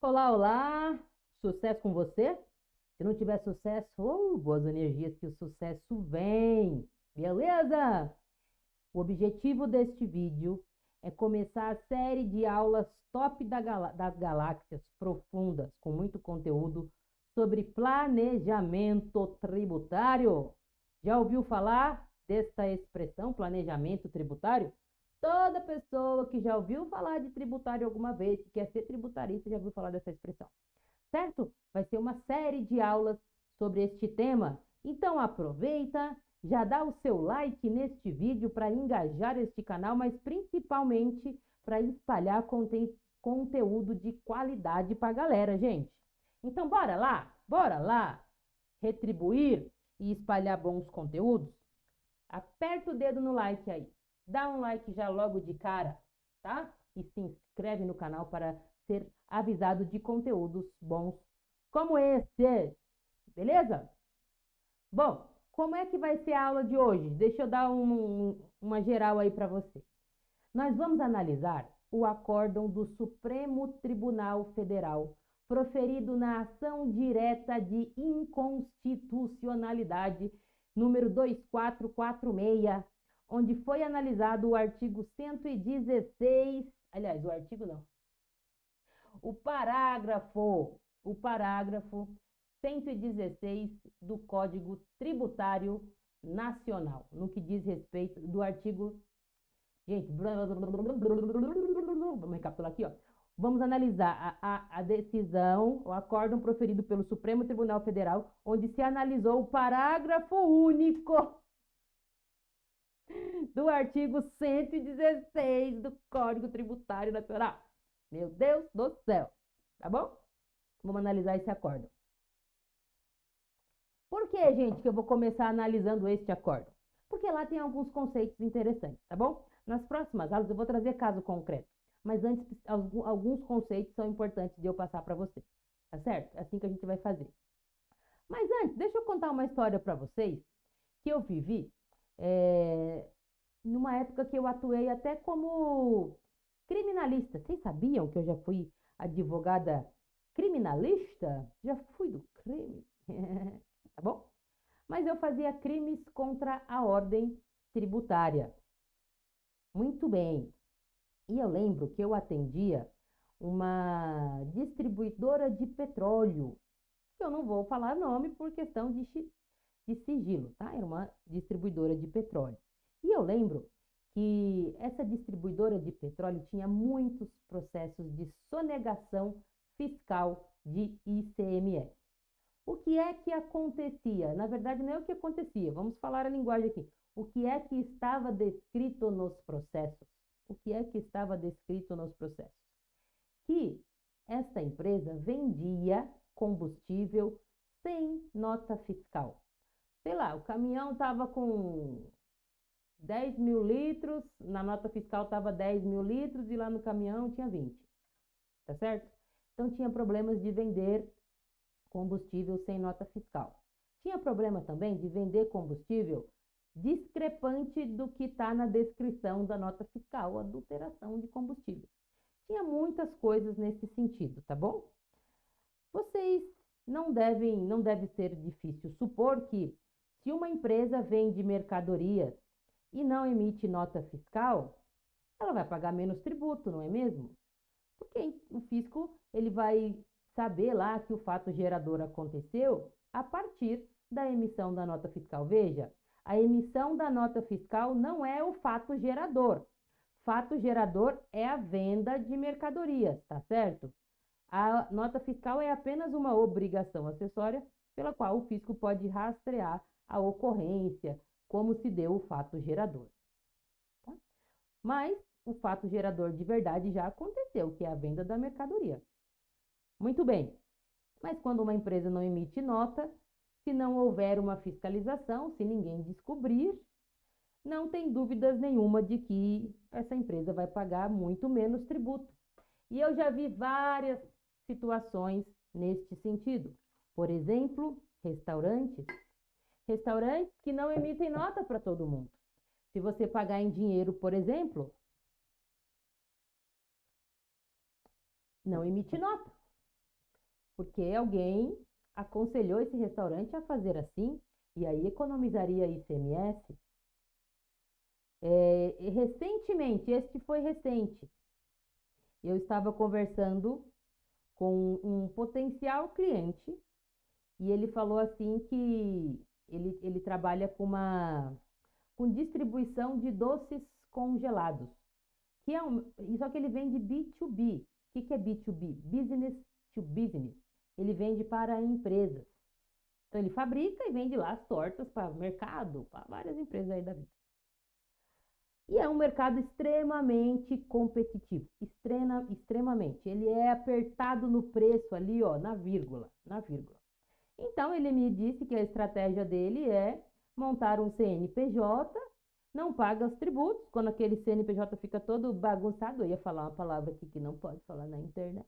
Olá, olá! Sucesso com você? Se não tiver sucesso, boas energias que o sucesso vem! Beleza? O objetivo deste vídeo é começar a série de aulas top das galáxias profundas, com muito conteúdo sobre planejamento tributário. Já ouviu falar desta expressão, planejamento tributário? Toda pessoa que já ouviu falar de tributário alguma vez, que quer ser tributarista, já ouviu falar dessa expressão, certo? Vai ser uma série de aulas sobre este tema. Então aproveita, já dá o seu like neste vídeo para engajar este canal, mas principalmente para espalhar conteúdo de qualidade para a galera, gente. Então bora lá retribuir e espalhar bons conteúdos? Aperta o dedo no like aí. Dá um like já logo de cara, tá? E se inscreve no canal para ser avisado de conteúdos bons como esse. Beleza? Bom, como é que vai ser a aula de hoje? Deixa eu dar uma geral aí para você. Nós vamos analisar o acórdão do Supremo Tribunal Federal, proferido na ação direta de inconstitucionalidade número 2446, onde foi analisado o artigo 116, aliás, o artigo não, o parágrafo 116 do Código Tributário Nacional, no que diz respeito do artigo. Gente, vamos recapitular aqui, ó. Vamos analisar a decisão, o acórdão proferido pelo Supremo Tribunal Federal, onde se analisou o parágrafo único do artigo 116 do Código Tributário Nacional. Meu Deus do céu, tá bom? Vamos analisar esse acórdão. Por que, gente, que eu vou começar analisando este acórdão? Porque lá tem alguns conceitos interessantes, tá bom? Nas próximas aulas eu vou trazer caso concreto, mas antes alguns conceitos são importantes de eu passar para vocês, tá certo? É assim que a gente vai fazer. Mas antes, deixa eu contar uma história para vocês que eu vivi numa época que eu atuei até como criminalista. Vocês sabiam que eu já fui advogada criminalista? Já fui do crime, tá bom? Mas eu fazia crimes contra a ordem tributária. Muito bem. E eu lembro que eu atendia uma distribuidora de petróleo, que eu não vou falar nome por questão de sigilo, tá? Era uma distribuidora de petróleo. E eu lembro que essa distribuidora de petróleo tinha muitos processos de sonegação fiscal de ICMS. O que é que acontecia? Na verdade, não é o que acontecia, vamos falar a linguagem aqui. O que é que estava descrito nos processos? O que é que estava descrito nos processos? Que esta empresa vendia combustível sem nota fiscal. Sei lá, o caminhão estava com 10 mil litros, na nota fiscal estava 10 mil litros e lá no caminhão tinha 20, tá certo? Então tinha problemas de vender combustível sem nota fiscal. Tinha problema também de vender combustível discrepante do que está na descrição da nota fiscal, adulteração de combustível. Tinha muitas coisas nesse sentido, tá bom? Vocês não deve ser difícil supor que se uma empresa vende mercadorias e não emite nota fiscal, ela vai pagar menos tributo, não é mesmo? Porque o fisco ele vai saber lá que o fato gerador aconteceu a partir da emissão da nota fiscal. Veja, a emissão da nota fiscal não é o fato gerador. Fato gerador é a venda de mercadorias, tá certo? A nota fiscal é apenas uma obrigação acessória pela qual o fisco pode rastrear a ocorrência, como se deu o fato gerador. Tá? Mas o fato gerador de verdade já aconteceu, que é a venda da mercadoria. Muito bem, mas quando uma empresa não emite nota, se não houver uma fiscalização, se ninguém descobrir, não tem dúvidas nenhuma de que essa empresa vai pagar muito menos tributo. E eu já vi várias situações neste sentido. Por exemplo, restaurantes que não emitem nota para todo mundo. Se você pagar em dinheiro, por exemplo, não emite nota. porque alguém aconselhou esse restaurante a fazer assim, e aí economizaria ICMS. Recentemente, este foi recente, eu estava conversando com um potencial cliente e ele falou assim que ele trabalha com distribuição de doces congelados, que só que ele vende B2B. O que é B2B? Business to business. Ele vende para empresas. Então ele fabrica e vende lá as tortas para o mercado, para várias empresas aí da vida. E é um mercado extremamente competitivo, extremamente. Ele é apertado no preço ali, ó, na vírgula. Então, ele me disse que a estratégia dele é montar um CNPJ, não paga os tributos. Quando aquele CNPJ fica todo bagunçado, eu ia falar uma palavra aqui que não pode falar na internet.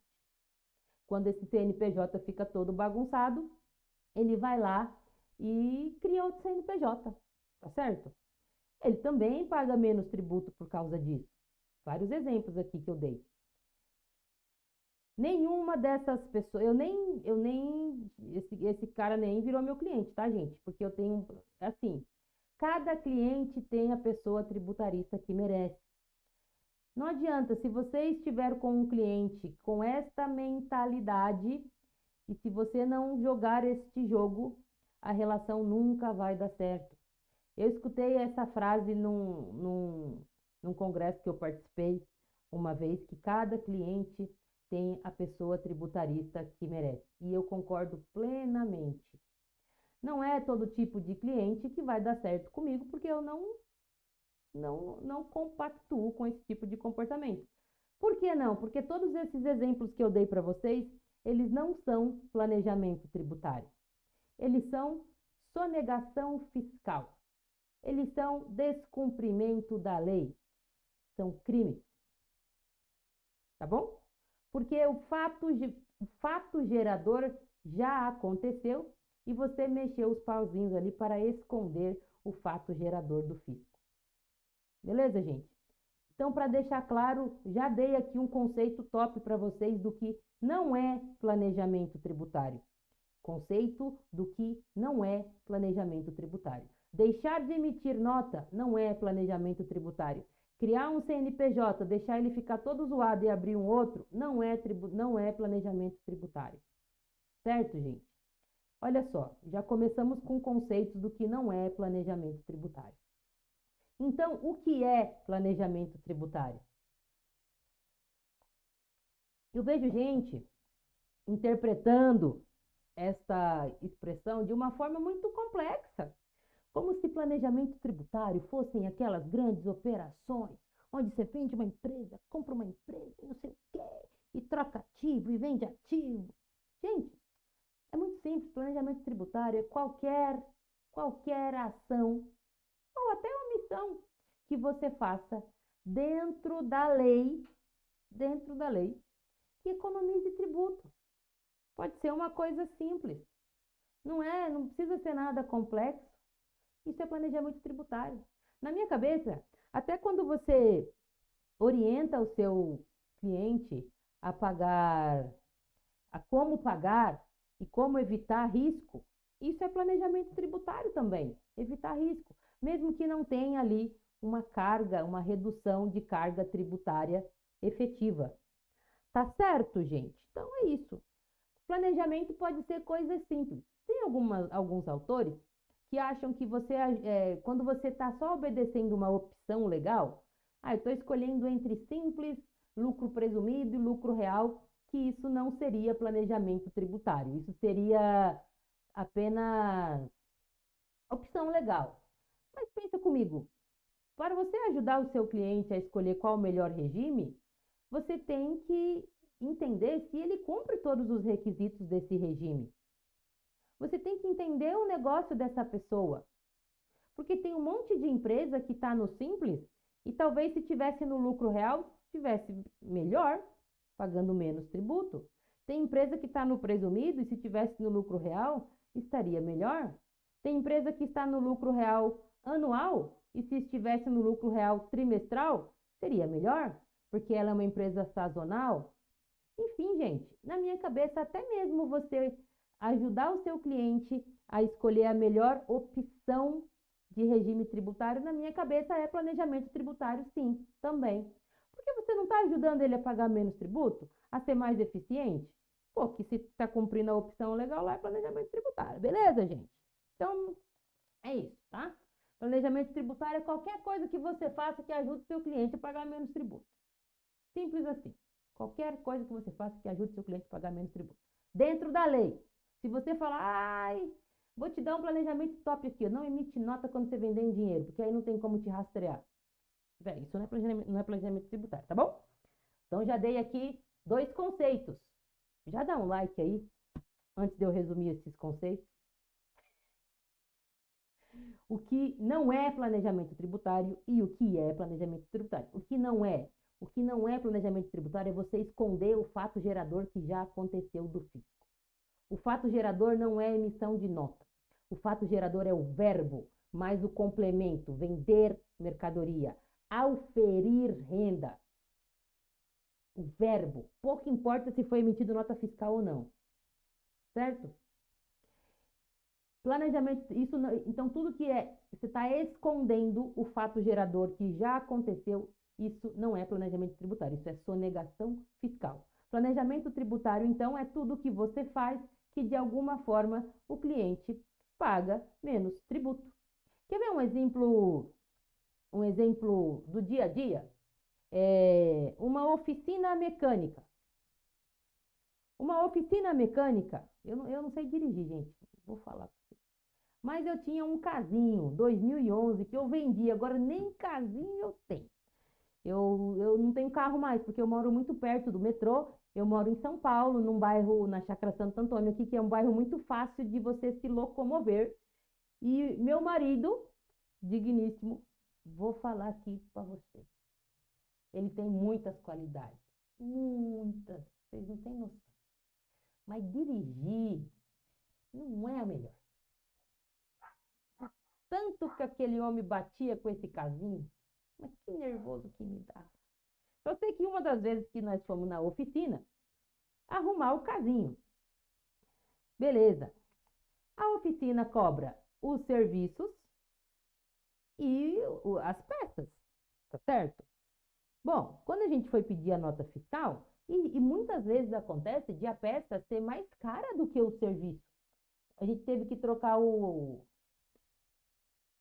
Quando esse CNPJ fica todo bagunçado, ele vai lá e cria outro CNPJ, tá certo? Ele também paga menos tributo por causa disso. Vários exemplos aqui que eu dei. Nenhuma dessas pessoas, esse cara nem virou meu cliente, tá, gente? Porque eu tenho, assim, cada cliente tem a pessoa tributarista que merece. Não adianta, se você estiver com um cliente com esta mentalidade, e se você não jogar este jogo, a relação nunca vai dar certo. Eu escutei essa frase num congresso que eu participei uma vez, que cada cliente tem a pessoa tributarista que merece. E eu concordo plenamente. Não é todo tipo de cliente que vai dar certo comigo, porque eu não compactuo com esse tipo de comportamento. Por que não? Porque todos esses exemplos que eu dei para vocês, eles não são planejamento tributário. Eles são sonegação fiscal. Eles são descumprimento da lei. São crimes. Tá bom? Porque o fato gerador já aconteceu e você mexeu os pauzinhos ali para esconder o fato gerador do fisco. Beleza, gente? Então, para deixar claro, já dei aqui um conceito top para vocês do que não é planejamento tributário. Conceito do que não é planejamento tributário. Deixar de emitir nota não é planejamento tributário. Criar um CNPJ, deixar ele ficar todo zoado e abrir um outro, não é planejamento tributário. Certo, gente? Olha só, já começamos com conceitos do que não é planejamento tributário. Então, o que é planejamento tributário? Eu vejo gente interpretando esta expressão de uma forma muito complexa, como se planejamento tributário fossem aquelas grandes operações, onde você vende uma empresa, compra uma empresa, não sei o quê, e troca ativo e vende ativo. Gente, é muito simples. Planejamento tributário é qualquer ação ou até omissão que você faça dentro da lei, que economize tributo. Pode ser uma coisa simples. Não precisa ser nada complexo. Isso é planejamento tributário. Na minha cabeça, até quando você orienta o seu cliente a como pagar e como evitar risco, isso é planejamento tributário também, evitar risco, mesmo que não tenha ali uma redução de carga tributária efetiva. Tá certo, gente? Então é isso. Planejamento pode ser coisas simples. Tem alguns autores que acham que quando você está só obedecendo uma opção legal, eu estou escolhendo entre simples, lucro presumido e lucro real, que isso não seria planejamento tributário. Isso seria apenas opção legal. Mas pensa comigo, para você ajudar o seu cliente a escolher qual o melhor regime, você tem que entender se ele cumpre todos os requisitos desse regime. Você tem que entender o negócio dessa pessoa. Porque tem um monte de empresa que está no simples e talvez se tivesse no lucro real, tivesse melhor, pagando menos tributo. Tem empresa que está no presumido e se tivesse no lucro real, estaria melhor. Tem empresa que está no lucro real anual e se estivesse no lucro real trimestral, seria melhor, porque ela é uma empresa sazonal. Enfim, gente, na minha cabeça, até mesmo você ajudar o seu cliente a escolher a melhor opção de regime tributário, na minha cabeça é planejamento tributário, sim, também. Porque você não está ajudando ele a pagar menos tributo, a ser mais eficiente? Pô, que se está cumprindo a opção legal lá é planejamento tributário, beleza, gente? Então, é isso, tá? Planejamento tributário é qualquer coisa que você faça que ajude o seu cliente a pagar menos tributo. Simples assim. Qualquer coisa que você faça que ajude o seu cliente a pagar menos tributo. Dentro da lei. Se você falar, ai, vou te dar um planejamento top aqui, não emite nota quando você vender em dinheiro, porque aí não tem como te rastrear. Véi, isso não é planejamento tributário, tá bom? Então já dei aqui 2 conceitos. Já dá um like aí, antes de eu resumir esses conceitos. O que não é planejamento tributário e o que é planejamento tributário. O que não é? O que não é planejamento tributário é você esconder o fato gerador que já aconteceu do fisco. O fato gerador não é emissão de nota. O fato gerador é o verbo, mais o complemento, vender mercadoria, auferir renda. O verbo. Pouco importa se foi emitido nota fiscal ou não. Certo? Planejamento, isso, então tudo que você está escondendo o fato gerador que já aconteceu, isso não é planejamento tributário, isso é sonegação fiscal. Planejamento tributário, então, é tudo que você faz que de alguma forma o cliente paga menos tributo. Quer ver um exemplo do dia a dia? Uma oficina mecânica. Uma oficina mecânica, eu não sei dirigir, gente, vou falar. Mas eu tinha um casinho, 2011, que eu vendi. Agora nem casinho eu tenho. Eu não tenho carro mais, porque eu moro muito perto do metrô. Eu moro em São Paulo, num bairro, na Chácara Santo Antônio, aqui, que é um bairro muito fácil de você se locomover. E meu marido, digníssimo, vou falar aqui para você. Ele tem muitas qualidades. Muitas. Vocês não têm noção. Mas dirigir não é a melhor. Tanto que aquele homem batia com esse casinho, mas que nervoso que me dava. Eu sei que uma das vezes que nós fomos na oficina, arrumar o casinho. Beleza. A oficina cobra os serviços e as peças, tá certo? Bom, quando a gente foi pedir a nota fiscal, e muitas vezes acontece de a peça ser mais cara do que o serviço. A gente teve que trocar o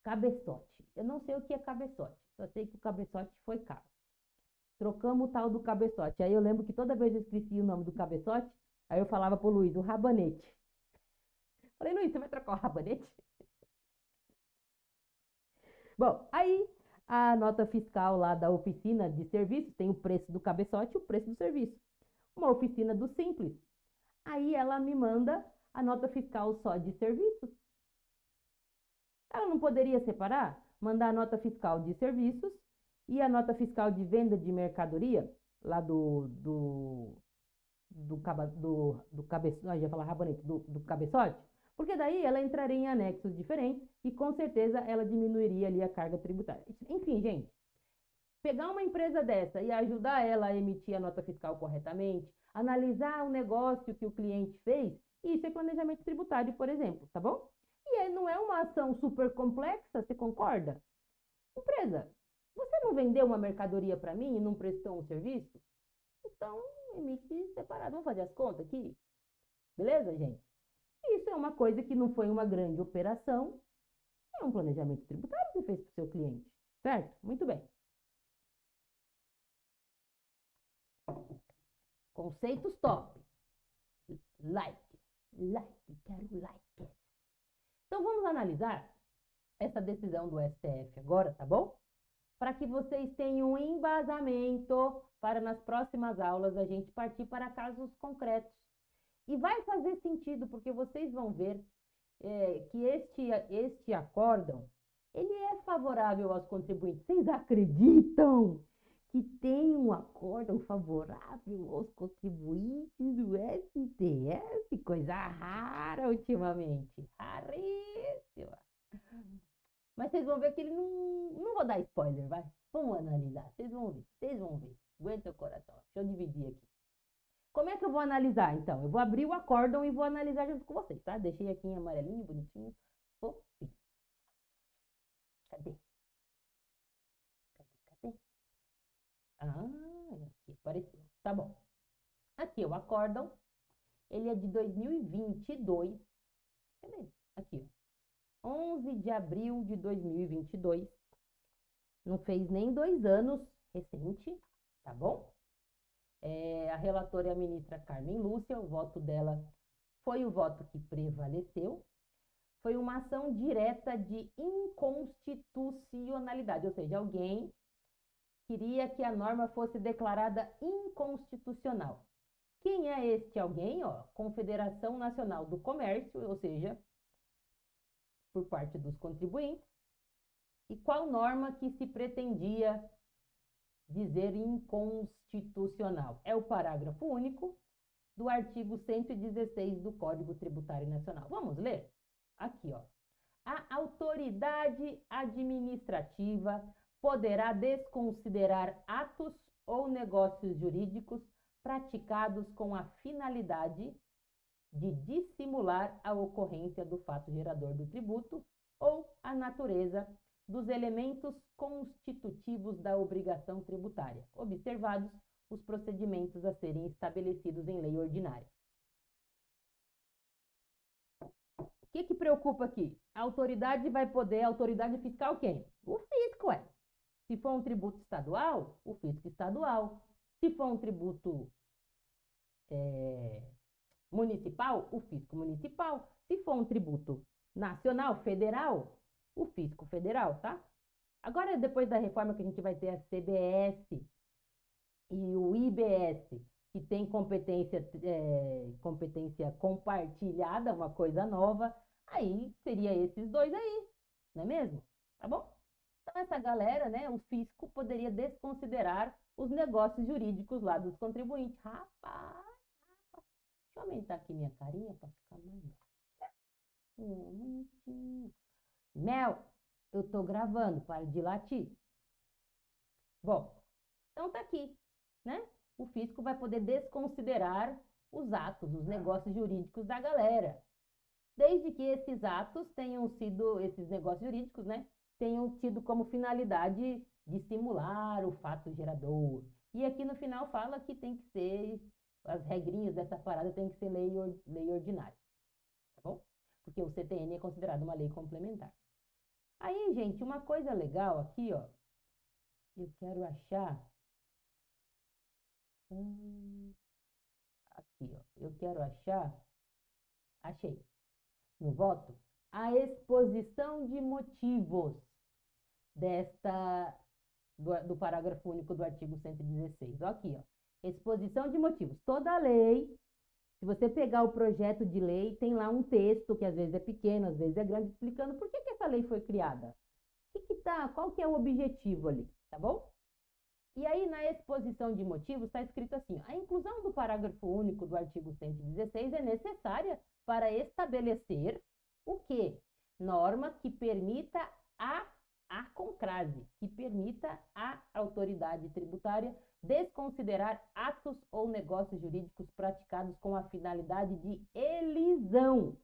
cabeçote. Eu não sei o que é cabeçote, só sei que o cabeçote foi caro. Trocamos o tal do cabeçote. Aí eu lembro que toda vez eu esquecia o nome do cabeçote, aí eu falava pro Luiz, o rabanete. Falei, Luiz, você vai trocar o rabanete? Bom, aí a nota fiscal lá da oficina de serviço tem o preço do cabeçote e o preço do serviço. Uma oficina do Simples. Aí ela me manda a nota fiscal só de serviços. Ela não poderia separar? Mandar a nota fiscal de serviços e a nota fiscal de venda de mercadoria, lá do cabeçote, já falar rabanete, do cabeçote, porque daí ela entraria em anexos diferentes e com certeza ela diminuiria ali a carga tributária. Enfim, gente, pegar uma empresa dessa e ajudar ela a emitir a nota fiscal corretamente, analisar o negócio que o cliente fez, isso é planejamento tributário, por exemplo, tá bom? E aí não é uma ação super complexa, você concorda? Empresa, você não vendeu uma mercadoria para mim e não prestou um serviço? Então, emite separado. Vamos fazer as contas aqui? Beleza, gente? Isso é uma coisa que não foi uma grande operação, é um planejamento tributário que você fez para o seu cliente, certo? Muito bem. Conceitos top. Like, quero like. Então vamos analisar essa decisão do STF agora, tá bom? Para que vocês tenham um embasamento para nas próximas aulas a gente partir para casos concretos. E vai fazer sentido, porque vocês vão ver que este acórdão, ele é favorável aos contribuintes. Vocês acreditam que tem um acórdão favorável aos contribuintes do STF? Coisa rara ultimamente. Raríssima. Mas vocês vão ver que ele não vou dar spoiler, vai. Vamos analisar. Vocês vão ver. Aguenta o coração. Deixa eu dividir aqui. Como é que eu vou analisar, então? Eu vou abrir o acórdão e vou analisar junto com vocês, tá? Deixei aqui em amarelinho, bonitinho. Cadê? Cadê? Cadê? Ah, aqui, apareceu. Tá bom. Aqui, o acórdão, ele é de 2022. Cadê? Aqui, ó. 11 de abril de 2022. Não fez nem 2 anos, recente, tá bom? A relatora é a ministra Carmen Lúcia, o voto dela foi o voto que prevaleceu. Foi uma ação direta de inconstitucionalidade, ou seja, alguém queria que a norma fosse declarada inconstitucional. Quem é este alguém? Ó, Confederação Nacional do Comércio, ou seja, por parte dos contribuintes. E qual norma que se pretendia dizer inconstitucional? É o parágrafo único do artigo 116 do Código Tributário Nacional. Vamos ler? Aqui, ó. A autoridade administrativa poderá desconsiderar atos ou negócios jurídicos praticados com a finalidade de dissimular a ocorrência do fato gerador do tributo ou a natureza dos elementos constitutivos da obrigação tributária, observados os procedimentos a serem estabelecidos em lei ordinária. O que preocupa aqui? A autoridade autoridade fiscal quem? O fisco, é. Se for um tributo estadual, o fisco estadual. Se for um tributo municipal, o fisco municipal. Se for um tributo nacional, federal, o fisco federal, tá? Agora, depois da reforma que a gente vai ter a CBS e o IBS, que tem competência compartilhada, uma coisa nova, aí seria esses dois aí, não é mesmo? Tá bom? Então, essa galera, né, o fisco poderia desconsiderar os negócios jurídicos lá dos contribuintes. Rapaz, deixa eu aumentar aqui minha carinha para ficar mais bonitinho. Mel, eu tô gravando, para de latir. Bom, então tá aqui, né? O fisco vai poder desconsiderar os atos, os negócios jurídicos da galera. Desde que esses atos tenham sido, esses negócios jurídicos, né? Tenham tido como finalidade dissimular o fato gerador. E aqui no final fala que tem que ser, as regrinhas dessa parada tem que ser lei ordinária, tá bom? Porque o CTN é considerado uma lei complementar. Aí, gente, uma coisa legal aqui, ó, eu quero achar, aqui, ó, eu quero achar, achei, no voto, a exposição de motivos do parágrafo único do artigo 116. Ó, aqui, ó, exposição de motivos. Toda lei, se você pegar o projeto de lei, tem lá um texto que às vezes é pequeno, às vezes é grande, explicando por que essa lei foi criada. Qual que é o objetivo ali, tá bom? E aí, na exposição de motivos, está escrito assim, a inclusão do parágrafo único do artigo 116 é necessária para estabelecer o quê? Norma que permita a concrase, que permita à autoridade tributária desconsiderar atos ou negócios jurídicos praticados com a finalidade de elisão.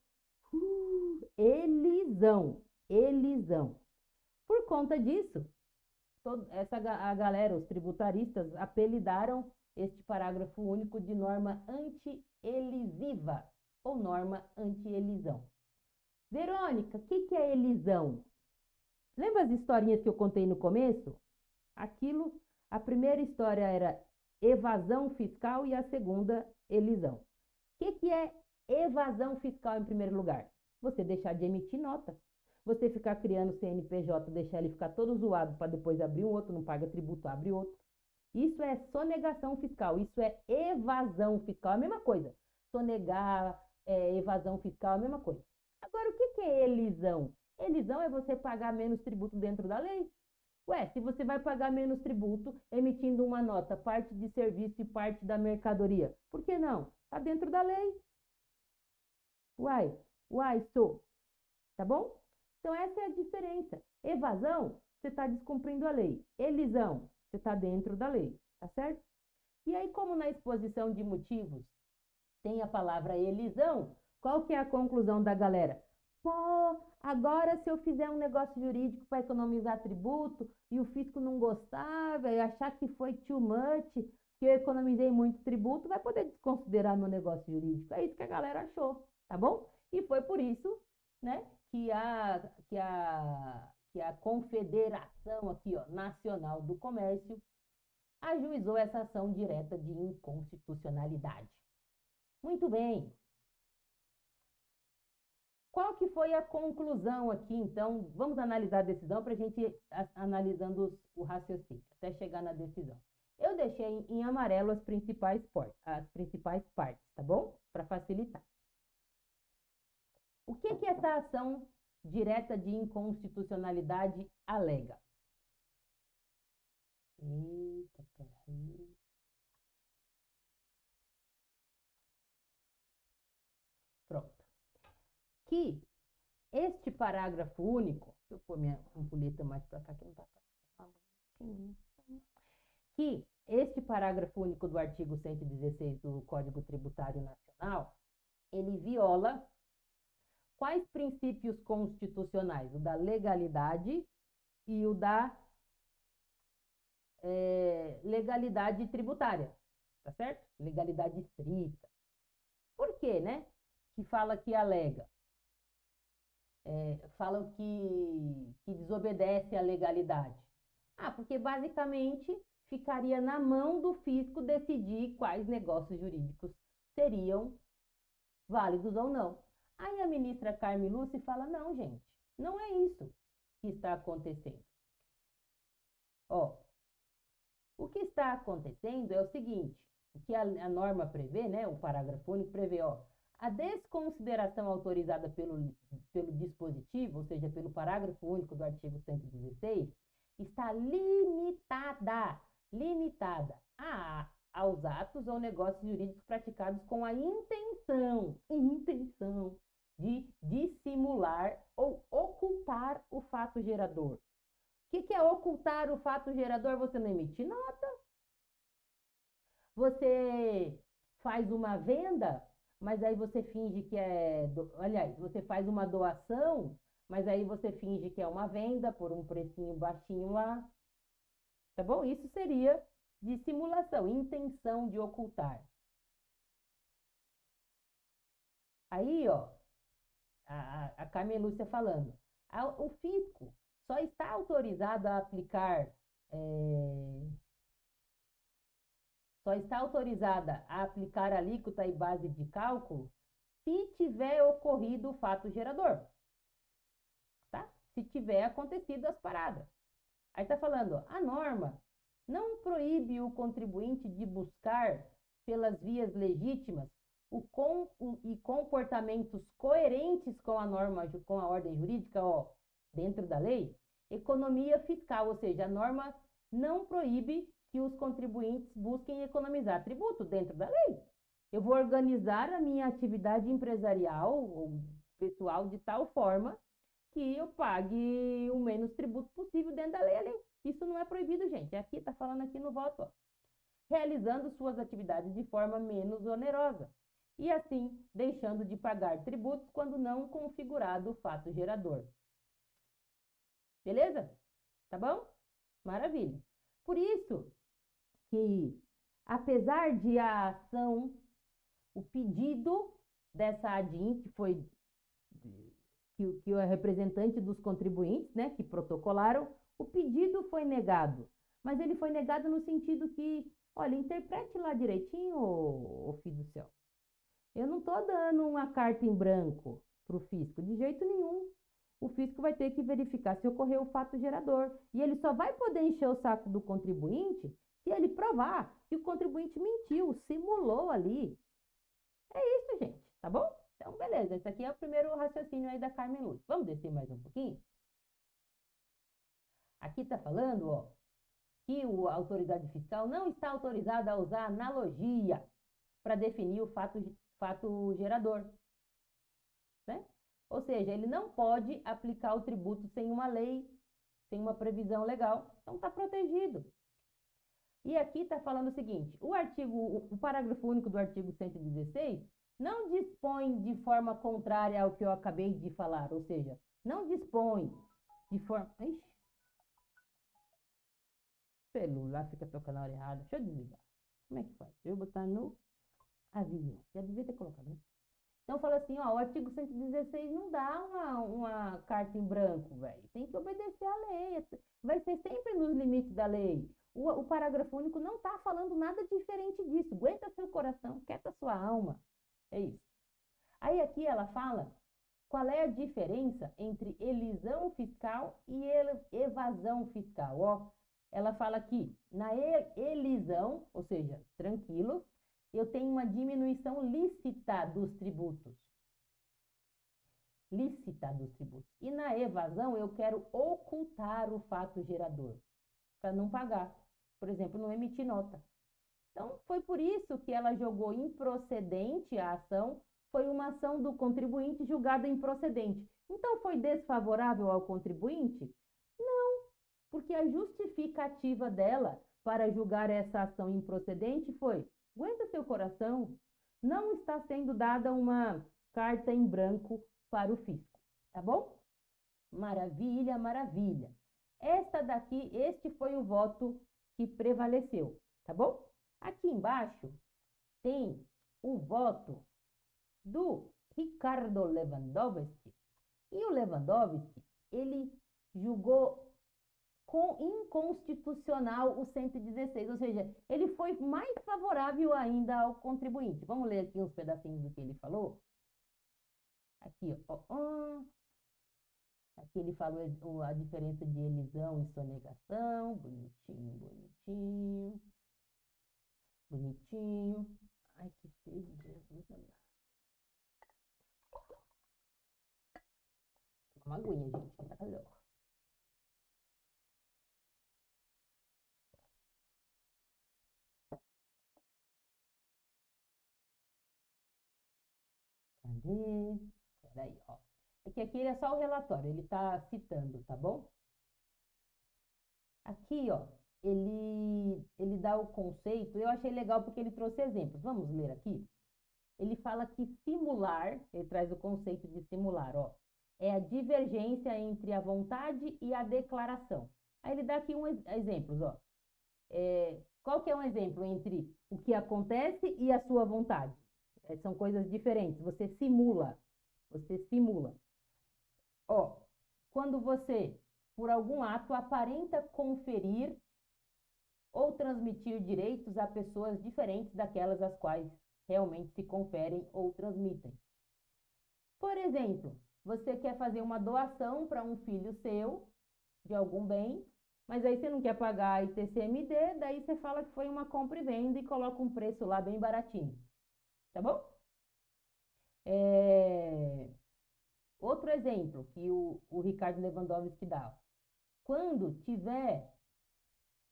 Elisão. Por conta disso, a galera, os tributaristas, apelidaram este parágrafo único de norma anti-elisiva ou norma anti-elisão. Verônica, o que é elisão? Lembra as historinhas que eu contei no começo? A primeira história era evasão fiscal e a segunda, elisão. O que é evasão fiscal em primeiro lugar? Você deixar de emitir nota. Você ficar criando CNPJ, deixar ele ficar todo zoado para depois abrir um outro, não paga tributo, abre outro. Isso é sonegação fiscal, isso é evasão fiscal, é a mesma coisa. Sonegar, evasão fiscal, é a mesma coisa. Agora, o que é elisão? Elisão é você pagar menos tributo dentro da lei. Ué, se você vai pagar menos tributo emitindo uma nota, parte de serviço e parte da mercadoria, por que não? Está dentro da lei. Tá bom? Então, essa é a diferença. Evasão, você está descumprindo a lei. Elisão, você está dentro da lei, tá certo? E aí, como na exposição de motivos tem a palavra elisão, qual que é a conclusão da galera? Pô, agora se eu fizer um negócio jurídico para economizar tributo e o fisco não gostar, e achar que foi too much, que eu economizei muito tributo, vai poder desconsiderar meu negócio jurídico. É isso que a galera achou, tá bom? E foi por isso, né, que a Confederação aqui, ó, Nacional do Comércio ajuizou essa ação direta de inconstitucionalidade. Muito bem. Qual que foi a conclusão aqui, então? Vamos analisar a decisão para a gente analisando o raciocínio, até chegar na decisão. Eu deixei em amarelo as principais partes, tá bom? Para facilitar. O que essa ação direta de inconstitucionalidade alega? Eita, peraí. Pronto. Que este parágrafo único, deixa eu pôr minha ampulheta mais para cá que não está falando, que este parágrafo único do artigo 116 do Código Tributário Nacional, ele viola quais princípios constitucionais? O da legalidade e o da legalidade tributária, tá certo? Legalidade estrita. Por quê, né? Que fala que alega. Falam que desobedece à legalidade. Porque basicamente ficaria na mão do fisco decidir quais negócios jurídicos seriam válidos ou não. Aí a ministra Carmen Lúcia fala, não, gente, não é isso que está acontecendo. Ó, o que está acontecendo é o seguinte, o que a norma prevê, né, o parágrafo único prevê, ó, a desconsideração autorizada pelo dispositivo, ou seja, pelo parágrafo único do artigo 116, está limitada aos atos ou negócios jurídicos praticados com a intenção de dissimular ou ocultar o fato gerador. O que é ocultar o fato gerador? Você não emite nota. Você faz uma venda, mas aí você finge que aliás, você faz uma doação, mas aí você finge que é uma venda por um precinho baixinho lá. Tá bom? Isso seria dissimulação, intenção de ocultar. Aí, ó, a Carmen Lúcia falando, o fisco só está autorizado a aplicar, a alíquota e base de cálculo se tiver ocorrido o fato gerador, tá? Se tiver acontecido as paradas. Aí tá falando, a norma não proíbe o contribuinte de buscar pelas vias legítimas e comportamentos coerentes com a norma, com a ordem jurídica, ó, dentro da lei, economia fiscal, ou seja, a norma não proíbe que os contribuintes busquem economizar tributo dentro da lei. Eu vou organizar a minha atividade empresarial ou pessoal de tal forma que eu pague o menos tributo possível dentro da lei ali. Isso não é proibido, gente. Aqui está falando aqui no voto, ó. Realizando suas atividades de forma menos onerosa e assim deixando de pagar tributos quando não configurado o fato gerador. Beleza? Tá bom? Maravilha. Por isso que, apesar de a ação, o pedido dessa ADIM, que foi que o representante dos contribuintes, né, que protocolaram, o pedido foi negado. Mas ele foi negado no sentido que, olha, interprete lá direitinho, ô filho do céu. Eu não estou dando uma carta em branco para o fisco, de jeito nenhum. O fisco vai ter que verificar se ocorreu o fato gerador. E ele só vai poder encher o saco do contribuinte se ele provar que o contribuinte mentiu, simulou ali. É isso, gente, tá bom? Então, beleza. Esse aqui é o primeiro raciocínio aí da Carmen Lúcia. Vamos descer mais um pouquinho? Aqui está falando, ó, que a autoridade fiscal não está autorizada a usar analogia para definir o fato gerador, né? Ou seja, ele não pode aplicar o tributo sem uma lei, sem uma previsão legal. Então, está protegido. E aqui está falando o seguinte, o parágrafo único do artigo 116 não dispõe de forma contrária ao que eu acabei de falar, ou seja, não dispõe de forma... Ixi, celular fica tocando na hora errada. Deixa eu desligar. Como é que faz? Eu vou botar no avião. Já devia ter colocado, né? Então, fala assim, ó, o artigo 116 não dá uma carta em branco, velho. Tem que obedecer à lei. Vai ser sempre nos limites da lei. O parágrafo único não está falando nada diferente disso. Aguenta seu coração, quieta sua alma. É isso. Aí aqui ela fala qual é a diferença entre elisão fiscal e evasão fiscal. Ó, ela fala aqui, na elisão, ou seja, tranquilo, eu tenho uma diminuição lícita dos tributos. Lícita dos tributos. E na evasão, eu quero ocultar o fato gerador, para não pagar. Por exemplo, não emitir nota. Então, foi por isso que ela jogou improcedente a ação, foi uma ação do contribuinte julgada improcedente. Então, foi desfavorável ao contribuinte? Não, porque a justificativa dela para julgar essa ação improcedente foi: aguenta seu coração, não está sendo dada uma carta em branco para o fisco, tá bom? Maravilha, maravilha. Este foi o voto que prevaleceu, tá bom? Aqui embaixo tem o voto do Ricardo Lewandowski. E o Lewandowski, ele julgou inconstitucional o 116, ou seja, ele foi mais favorável ainda ao contribuinte. Vamos ler aqui uns pedacinhos do que ele falou? Aqui, ó. Aqui ele falou a diferença de elisão e sonegação. Bonitinho, bonitinho. Bonitinho. Ai, que feio, Jesus amado. Uma aguinha, gente, que tá calor. Cadê? Peraí, ó. É que aqui ele é só o relatório, ele tá citando, tá bom? Aqui, ó, ele dá o conceito, eu achei legal porque ele trouxe exemplos. Vamos ler aqui? Ele fala que simular, ele traz o conceito de simular, ó, é a divergência entre a vontade e a declaração. Aí ele dá aqui exemplos, ó. Qual que é um exemplo entre o que acontece e a sua vontade? São coisas diferentes, você simula, você simula. Ó, quando você, por algum ato, aparenta conferir ou transmitir direitos a pessoas diferentes daquelas às quais realmente se conferem ou transmitem. Por exemplo, você quer fazer uma doação para um filho seu de algum bem, mas aí você não quer pagar a ITCMD, daí você fala que foi uma compra e venda e coloca um preço lá bem baratinho. Tá bom? Outro exemplo que o Ricardo Lewandowski dá. Quando tiver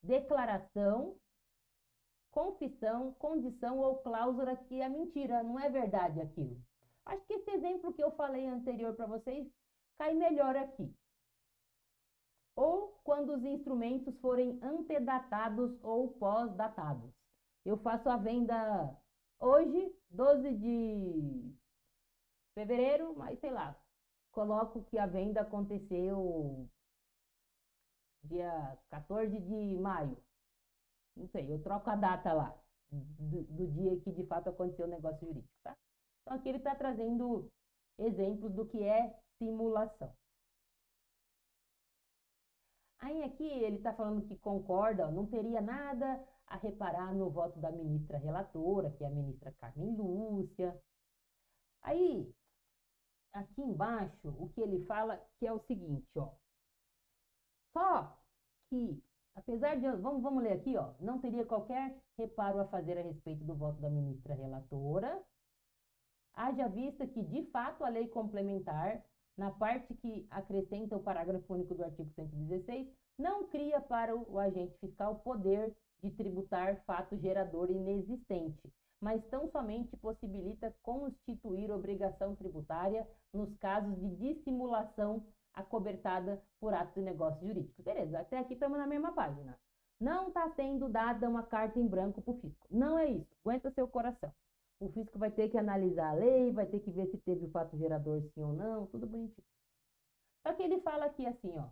declaração, confissão, condição ou cláusula que é mentira, não é verdade aquilo. Acho que esse exemplo que eu falei anterior para vocês cai melhor aqui. Ou quando os instrumentos forem antedatados ou pós-datados. Eu faço a venda hoje, 12 de fevereiro, mas sei lá, coloco que a venda aconteceu dia 14 de maio. Não sei, eu troco a data lá, do dia que de fato aconteceu o negócio jurídico, tá? Então aqui ele está trazendo exemplos do que é simulação. Aí aqui ele está falando que concorda, não teria nada a reparar no voto da ministra relatora, que é a ministra Carmen Lúcia. Aí, aqui embaixo, o que ele fala que é o seguinte, ó. Só que, apesar de... Vamos ler aqui, ó. Não teria qualquer reparo a fazer a respeito do voto da ministra relatora, haja vista que, de fato, a lei complementar, na parte que acrescenta o parágrafo único do artigo 116, não cria para o agente fiscal poder de tributar fato gerador inexistente, mas tão somente possibilita constituir obrigação tributária nos casos de dissimulação acobertada por ato de negócio jurídico. Beleza, até aqui estamos na mesma página. Não está sendo dada uma carta em branco para o fisco. Não é isso. Aguenta seu coração. O fisco vai ter que analisar a lei, vai ter que ver se teve o fato gerador sim ou não, tudo bonitinho. Só que ele fala aqui assim, ó.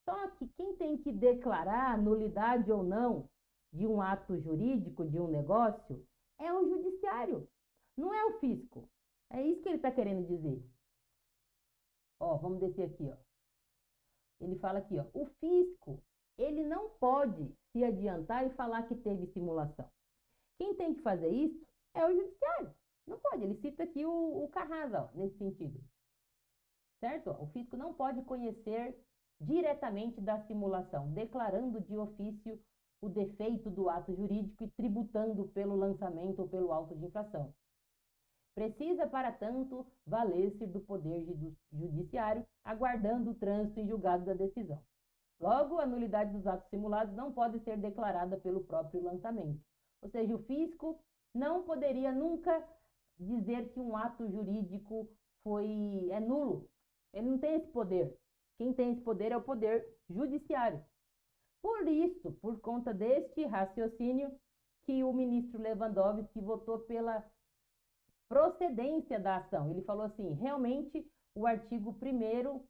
Só que quem tem que declarar nulidade ou não de um ato jurídico, de um negócio, é o judiciário, não é o fisco. É isso que ele está querendo dizer. Ó, vamos descer aqui, ó. Ele fala aqui, ó, o fisco, ele não pode se adiantar e falar que teve simulação. Quem tem que fazer isso é o judiciário. Não pode, ele cita aqui o Carrasa, ó, nesse sentido. Certo? O fisco não pode conhecer diretamente da simulação, declarando de ofício o defeito do ato jurídico e tributando pelo lançamento ou pelo auto de infração. Precisa, para tanto, valer-se do poder judiciário, aguardando o trânsito em julgado da decisão. Logo, a nulidade dos atos simulados não pode ser declarada pelo próprio lançamento. Ou seja, o fisco não poderia nunca dizer que um ato jurídico é nulo. Ele não tem esse poder. Quem tem esse poder é o poder judiciário. Por isso, por conta deste raciocínio, que o ministro Lewandowski votou pela procedência da ação. Ele falou assim, realmente o artigo 1º,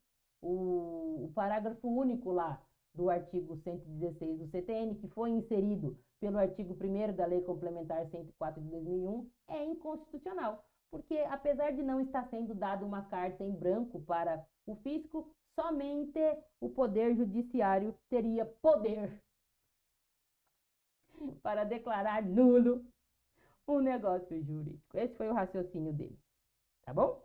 o parágrafo único lá do artigo 116 do CTN, que foi inserido pelo artigo 1º da Lei Complementar 104 de 2001, é inconstitucional, porque apesar de não estar sendo dada uma carta em branco para o fisco, somente o Poder Judiciário teria poder para declarar nulo um negócio jurídico. Esse foi o raciocínio dele, tá bom?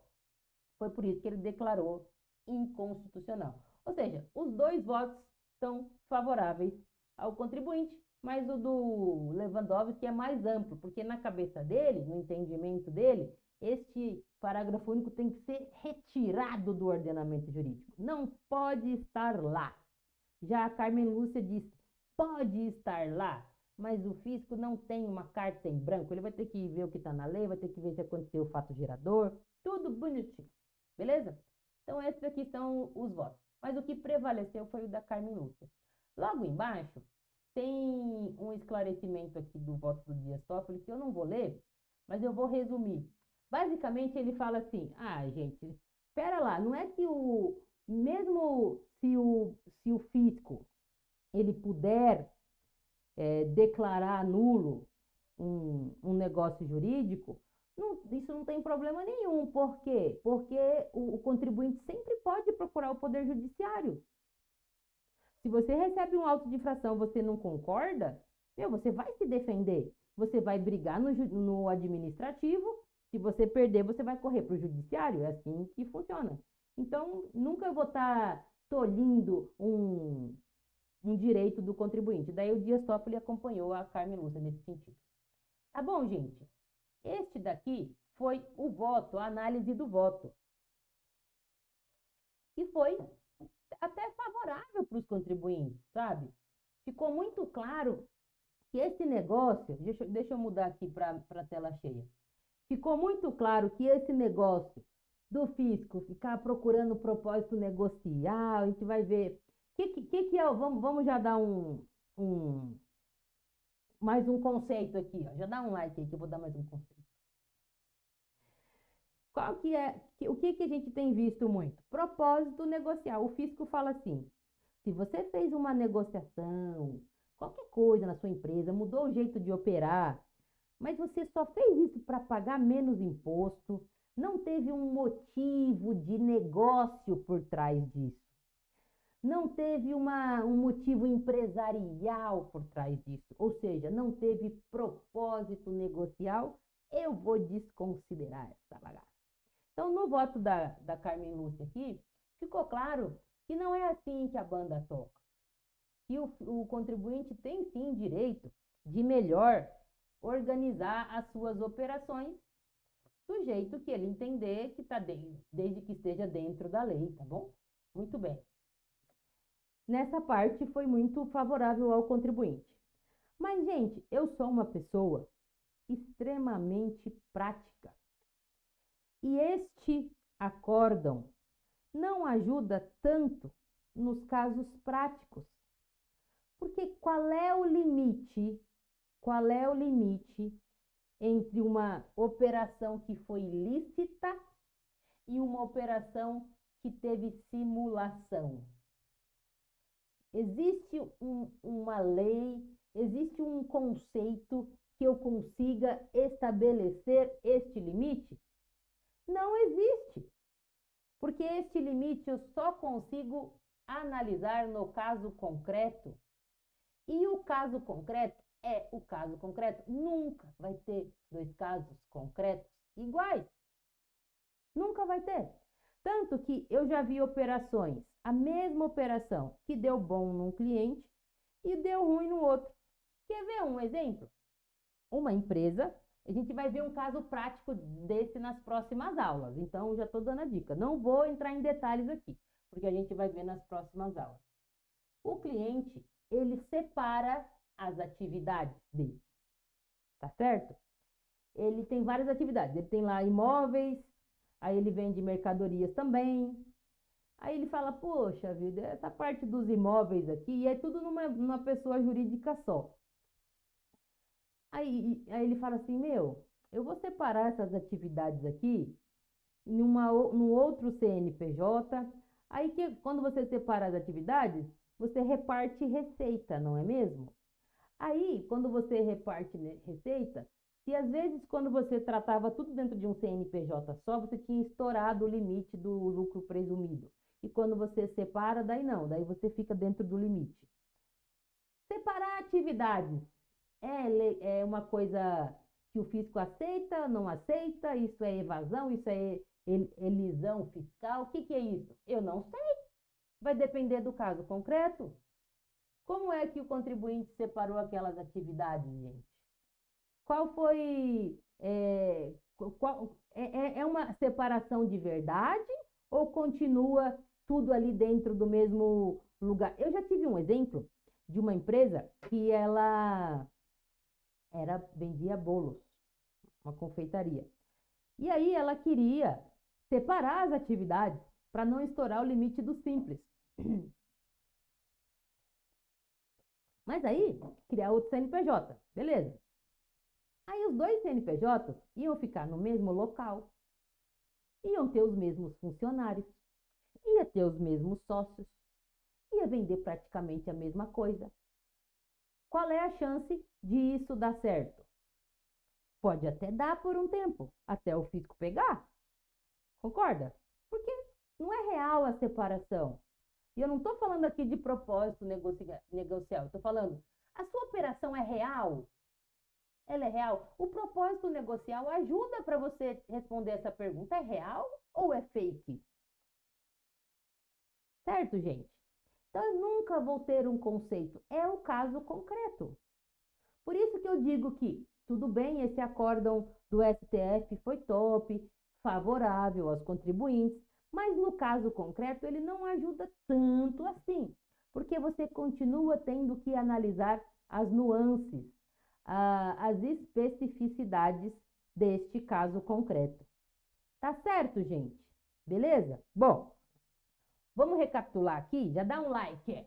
Foi por isso que ele declarou inconstitucional. Ou seja, os dois votos são favoráveis ao contribuinte, mas o do Lewandowski é mais amplo, porque na cabeça dele, no entendimento dele, este parágrafo único tem que ser retirado do ordenamento jurídico. Não pode estar lá. Já a Carmen Lúcia disse, pode estar lá, mas o fisco não tem uma carta em branco. Ele vai ter que ver o que está na lei, vai ter que ver se aconteceu o fato gerador, tudo bonitinho, beleza? Então, esses aqui são os votos. Mas o que prevaleceu foi o da Carmen Lúcia. Logo embaixo, tem um esclarecimento aqui do voto do Dias Toffoli, que eu não vou ler, mas eu vou resumir. Basicamente, ele fala assim, gente, espera lá, não é que mesmo se o fisco, ele puder declarar nulo um negócio jurídico, isso não tem problema nenhum. Por quê? Porque o contribuinte sempre pode procurar o Poder Judiciário. Se você recebe um auto de infração, você não concorda, você vai se defender. Você vai brigar no administrativo. Se você perder, você vai correr para o judiciário. É assim que funciona. Então, nunca vou estar tolhindo um direito do contribuinte. Daí o Dias Toffoli acompanhou a Carmen Lúcia nesse sentido. Tá bom, gente? Este daqui foi o voto, a análise do voto. E foi até favorável para os contribuintes, sabe? Ficou muito claro que esse negócio, deixa eu mudar aqui para a tela cheia. Ficou muito claro que esse negócio do fisco ficar procurando propósito negocial, a gente vai ver. Que é? Vamos já dar mais um conceito aqui, ó. Já dá um like aí que eu vou dar mais um conceito. Qual que é, o que a gente tem visto muito? Propósito negocial. O fisco fala assim, se você fez uma negociação, qualquer coisa na sua empresa, mudou o jeito de operar, mas você só fez isso para pagar menos imposto, não teve um motivo de negócio por trás disso. Não teve um motivo empresarial por trás disso, ou seja, não teve propósito negocial, eu vou desconsiderar essa bagaça. Então, no voto da Carmen Lúcia aqui, ficou claro que não é assim que a banda toca. Que o contribuinte tem sim direito de melhor organizar as suas operações do jeito que ele entender que está desde que esteja dentro da lei, tá bom? Muito bem. Nessa parte foi muito favorável ao contribuinte. Mas, gente, eu sou uma pessoa extremamente prática. E este acórdão não ajuda tanto nos casos práticos. Porque qual é o limite? Qual é o limite entre uma operação que foi lícita e uma operação que teve simulação? Existe uma lei, existe um conceito que eu consiga estabelecer este limite? Não existe, porque este limite eu só consigo analisar no caso concreto. E o caso concreto é o caso concreto. Nunca vai ter dois casos concretos iguais. Nunca vai ter. Tanto que eu já vi operações, a mesma operação que deu bom num cliente e deu ruim no outro. Quer ver um exemplo? Uma empresa, a gente vai ver um caso prático desse nas próximas aulas. Então, já estou dando a dica. Não vou entrar em detalhes aqui, porque a gente vai ver nas próximas aulas. O cliente, ele separa as atividades dele, tá certo? Ele tem várias atividades. Ele tem lá imóveis, aí ele vende mercadorias também. Aí ele fala, poxa vida, essa parte dos imóveis aqui é tudo numa pessoa jurídica só. Aí ele fala assim, meu, eu vou separar essas atividades aqui no outro CNPJ. Aí que quando você separa as atividades, você reparte receita, não é mesmo? Aí, quando você reparte receita, se às vezes quando você tratava tudo dentro de um CNPJ só, você tinha estourado o limite do lucro presumido. E quando você separa, daí não, daí você fica dentro do limite. Separar atividades é uma coisa que o fisco aceita, não aceita, isso é evasão, isso é elisão fiscal, o que é isso? Eu não sei. Vai depender do caso concreto. Como é que o contribuinte separou aquelas atividades, gente? Qual foi... é uma separação de verdade ou continua tudo ali dentro do mesmo lugar? Eu já tive um exemplo de uma empresa que ela vendia bolos, uma confeitaria. E aí ela queria separar as atividades para não estourar o limite do simples. Mas aí, criar outro CNPJ, beleza. Aí os dois CNPJs iam ficar no mesmo local, iam ter os mesmos funcionários, ia ter os mesmos sócios, ia vender praticamente a mesma coisa. Qual é a chance de isso dar certo? Pode até dar por um tempo, até o fisco pegar. Concorda? Porque não é real a separação. E eu não estou falando aqui de propósito negocial, eu estou falando, a sua operação é real? Ela é real? O propósito negocial ajuda para você responder essa pergunta, é real ou é fake? Certo, gente? Então, eu nunca vou ter um conceito, é o caso concreto. Por isso que eu digo que, tudo bem, esse acórdão do STF foi top, favorável aos contribuintes, mas no caso concreto ele não ajuda tanto assim, porque você continua tendo que analisar as nuances, as especificidades deste caso concreto. Tá certo, gente? Beleza? Bom, vamos recapitular aqui? Já dá um like.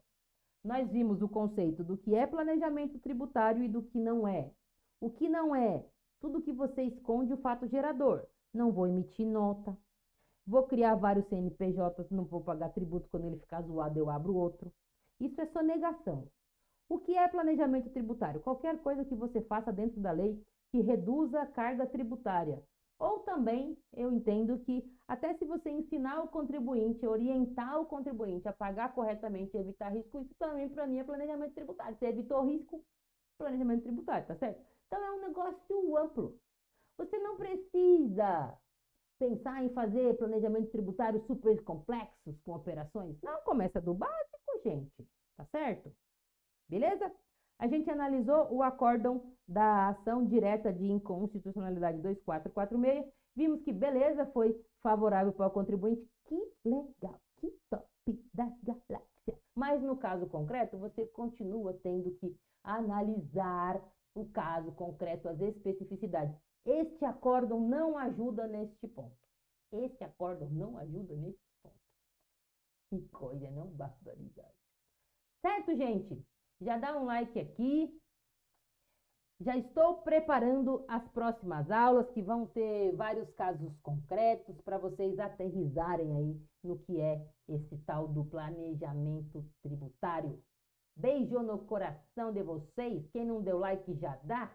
Nós vimos o conceito do que é planejamento tributário e do que não é. O que não é? Tudo que você esconde o fato gerador. Não vou emitir nota. Vou criar vários CNPJs, não vou pagar tributo, quando ele ficar zoado eu abro outro. Isso é sonegação. O que é planejamento tributário? Qualquer coisa que você faça dentro da lei que reduza a carga tributária. Ou também, eu entendo que até se você ensinar o contribuinte, orientar o contribuinte a pagar corretamente e evitar risco, isso também para mim é planejamento tributário. Você evitou risco, planejamento tributário, tá certo? Então é um negócio amplo. Você não precisa pensar em fazer planejamento tributário super complexos com operações. Não, começa do básico, gente, tá certo? Beleza? A gente analisou o acórdão da ação direta de inconstitucionalidade 2446. Vimos que beleza, foi favorável para o contribuinte. Que legal, que top das galáxias. Mas no caso concreto, você continua tendo que analisar o caso concreto, as especificidades. Este acórdão não ajuda neste ponto. Este acórdão não ajuda neste ponto. Que coisa, não? Barbaridade. Certo, gente? Já dá um like aqui. Já estou preparando as próximas aulas que vão ter vários casos concretos para vocês aterrissarem aí no que é esse tal do planejamento tributário. Beijo no coração de vocês. Quem não deu like já dá.